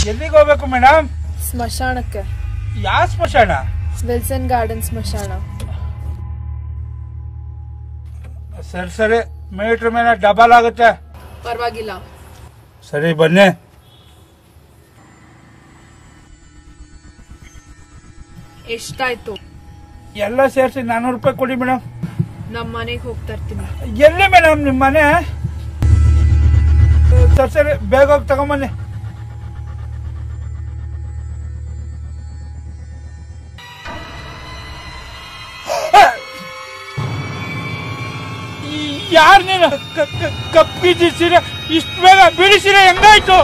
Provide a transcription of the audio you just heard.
ಎಲ್ಲಿಗೆ ಹೋಗ್ಬೇಕು ಮೇಡಮ್? ಸ್ಮಶಾನಕ್ಕೆ. ಯಾವ ಸ್ಮಶಾನ? ವಿಲ್ಸನ್ ಗಾರ್ಡನ್ ಸ್ಮಶಾನ. ಸರಿ ಸರಿ, ಮೀಟರ್ ಮೇಲೆ ಡಬಲ್ ಆಗುತ್ತೆ. ಪರವಾಗಿಲ್ಲ. ಸರಿ ಬನ್ನಿ. ಎಷ್ಟಾಯ್ತು? ಎಲ್ಲ ಸೇರಿಸಿ 400 ರೂಪಾಯಿ ಕೊಡಿ ಮೇಡಮ್. ನಮ್ಮ ಮನೆಗೆ ಹೋಗ್ತಾ ಇರ್ತೀನಿ. ಎಲ್ಲಿ ಮೇಡಮ್ ನಿಮ್ಮ ಮನೆ? ಸರಿ ಸರಿ, ಬೇಗ ಹೋಗಿ ತಗೊಂಬನ್ನಿ. ಯಾರು ನೀನು? ಕಪ್ಪಿದ್ದ ಸೀರೆ ಇಷ್ಟು ಬೇಗ ಬಿಡಿಸಿರೆ ಹೆಂಗಾಯ್ತು?